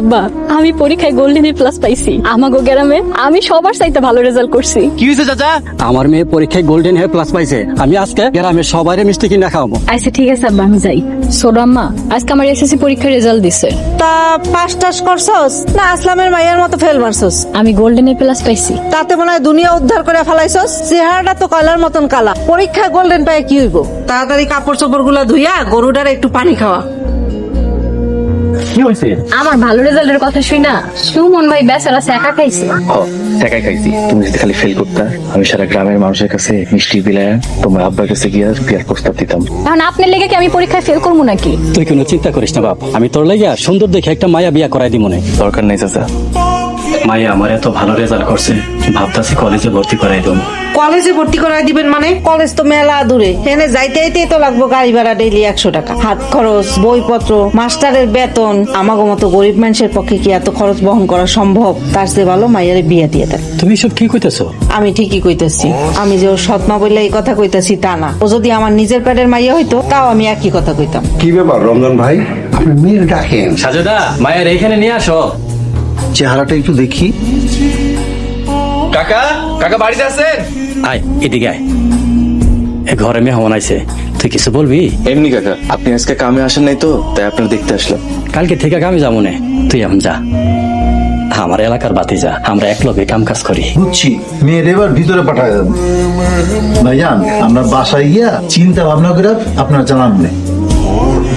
আব্বা, আমি পরীক্ষায় গোল্ডেন এ প্লাস পাইছি। আমাগো গ্রামে আমি সবার চাইতে ভালো রেজাল্ট করছি। কি হয়েছে চাচা? আমার মেয়ে পরীক্ষায় গোল্ডেন এ প্লাস পাইছে। আমি আজকে গ্রামের সবারই মিষ্টি কিনা খাওয়াবো। আচ্ছা ঠিক আছে আব্বা, আমি যাই। ছোট আম্মা, আজকে আমার এসএসসি পরীক্ষার রেজাল্ট দিছে। তা পাস টাস করছস না আসলামের মাইয়ার মতো ফেল মারছস? আমি গোল্ডেন এ প্লাস পাইছি। তাতে মনে হয় দুনিয়া উদ্ধার করে ফেলাইছস। চেহারাটা তো কয়লার মতন কালা। পরীক্ষায় গোল্ডেন পায় কি হইব? তাড়াতাড়ি কাপড় চোপড় গুলা ধুইয়া গরুটার একটু পানি খাওয়া। কি হয়েছে? আমার ভালো রেজাল্টের কথা শুই না সুমন ভাই বেচারা একা খাইছে। একাই খাইছি। তুমি যদি খালি ফেল করতা, আমি সারা গ্রামের মানুষের কাছে মিষ্টি বিলায় তোমার আব্বার কাছে গিয়ে বিয়ার প্রস্তাব দিতাম। এখন আপনার লেগে কি আমি পরীক্ষায় ফেল করবো নাকি? তুই কোনো চিন্তা করিস না বাপ, আমি তোর লাগিয়া সুন্দর দেখে একটা মায়া বিয়া করাই দিব মনে। দরকার নেই চাচা। মায়া আমার এত ভালো রেজাল্ট করছে, ভাবতাছি কলেজে ভর্তি করাই দেব। কলেজে ভর্তি করাই দিবেন মানে? কলেজ তো মেলা দূরে, এখানে যাইতেই তো লাগবো গাড়ি ভাড়া ডেইলি 100 টাকা। হাত খরচ, বইপত্র, মাস্টারের বেতন। আমাগো মতো গরিব মানুষের পক্ষে কি এত খরচ বহন করা সম্ভব? তার চেয়ে ভালো মাইয়ারে বিয়ে দিয়ে দেন। তুমি সব কি কইতেছো? আমি ঠিকই কইতেছি। আমি যে ওর সৎমা বললে এই কথা কইতেছি তা না। ও যদি আমার নিজের পেটের মাইয়া হইতো তাও আমি একই কথা কইতাম। কি ব্যাপার রমজান ভাই, আপনি মেয়ের ডাকেন? সাজেদা, মায়ের এখানে নিয়ে আসো। চেহারাটা একটু দেখি। কাকা, কাকা বাড়িতে আছেন? আয় এদিকে আয়। এ ঘরে মেহমান আইছে, তুই কিছু বলবি? এমনি কাকা, আপনি আজকে কামে আসেন নাই তো, তাই আপনার দেখতে আসলাম। কালকে থেকে আমি যাবো না, তুই এখন যা। আমার এলাকার বাতি যা, আমরা এক লগে কাম কাজ করি। বুঝছি, মেয়ের এবার ভিতরে পাঠায় দেন। ভাইজান, আমরা বাসায় গিয়া চিন্তা ভাবনা করে আপনার জানান নেই।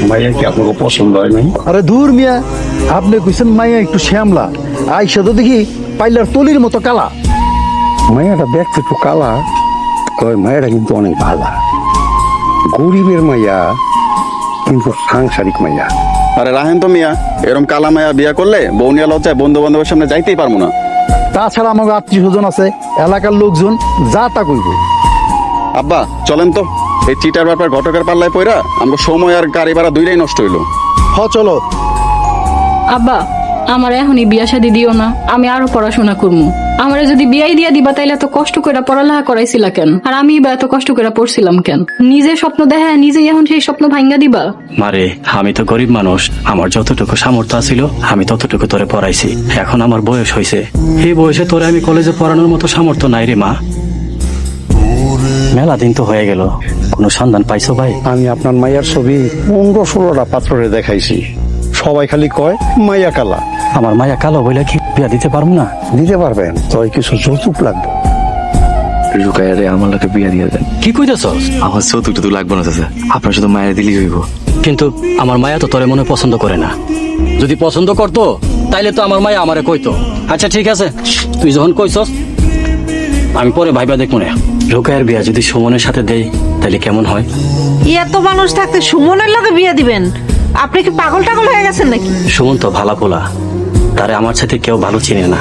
মাইয়া কি আপনাকে পছন্দ হয় নাই? আরে দূর মিয়া, আপনি কইছেন মাইয়া একটু শ্যামলা, আইসা তো দেখি পাইলার তলির মতো কালা। মায়াটা দেখতে একটু কালা, তবে মায়েরা কিন্তু অনেক ভালো। গরিবের মাইয়া কিন্তু সাংসারিক মাইয়া। আরে রাহেন তো মিয়া, এরকম কালা মায়া বিয়া করলে বৌনিয়া লজ্জায় বন্ধু বান্ধবের সামনে যাইতেই পারবো না। তাছাড়া আমাকে আত্মীয় স্বজন আছে, এলাকার লোকজন যা তা কইব। আব্বা চলেন তো, এই চিটার ব্যাপার ঘটকের পাল্লায় পইরা আমাকে সময় আর গাড়ি ভাড়া দুইটাই নষ্ট হইলো। চলো। আব্বা, আমার এখনই বিয়া শাদী দিও না, আমি আরো পড়াশোনা করবো। আমারে যদি বিয়াই দিয়া দিবা তাইলে এত কষ্ট করে পড়ালেখা করাইছিলা কেন? আর আমি বা এত কষ্ট করে পড়ছিলাম কেন? নিজের স্বপ্ন দেখা নিজেই এখন সেই স্বপ্ন ভাঙ্গা দিবা? মারে, আমি তো গরিব মানুষ, আমার যতটুকু সামর্থ্য ছিল আমি ততটুকু তোরে পড়াইছি। এখন আমার বয়স হয়েছে, এই বয়সে তোরে আমি কলেজে পড়ানোর মতো সামর্থ্য নাই রে মা। মেলা দিন তো হয়ে গেল, কোনো সন্ধান পাইছো ভাই? আমি আপনার মাইয়ার ছবি 15-16টা পাত্রে দেখাইছি, সবাই খালি কয় মাইয়া কালা। আমার মায়া কালো বইলে কি বিয়া দিতে পারবো না? দিতে পারবেন, তবে কিছু যৌতুক লাগবে। রুকাইয়ারে আমার লোকে বিয়া দিয়ে দেন। কি কইতেছস? আমার যৌতুক তো লাগবে না চাচা, আপনার শুধু মায়ের দিলেই হইব। কিন্তু আমার মায়া তো তোরে মনে পছন্দ করে না। যদি পছন্দ করতো তাইলে তো আমার মায়া আমারে কইতো। আচ্ছা ঠিক আছে, তুই যখন কইছস আমি পরে ভাইবা দেখবো না। রুকাইয়ের বিয়া যদি সুমনের সাথে দেই তাহলে কেমন হয়? এত মানুষ থাকতে সুমনের লগে বিয়ে দিবেন? আপনি কি পাগল টাগল হয়ে গেছেন নাকি? সুমন তো ভালা পোলা, তারে আমার সাথে কেউ ভালো চিনে না।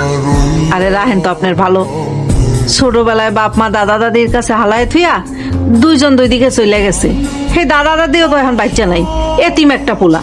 আরে রাহেন তো আপনার ভালো। ছোটবেলায় বাপ মা দাদা দাদির কাছে হালায় থুইয়া দুইজন দুই দিকে চলে গেছে। সেই দাদা দাদিও তো এখন বাচ্চা নাই, এতিম একটা পোলা।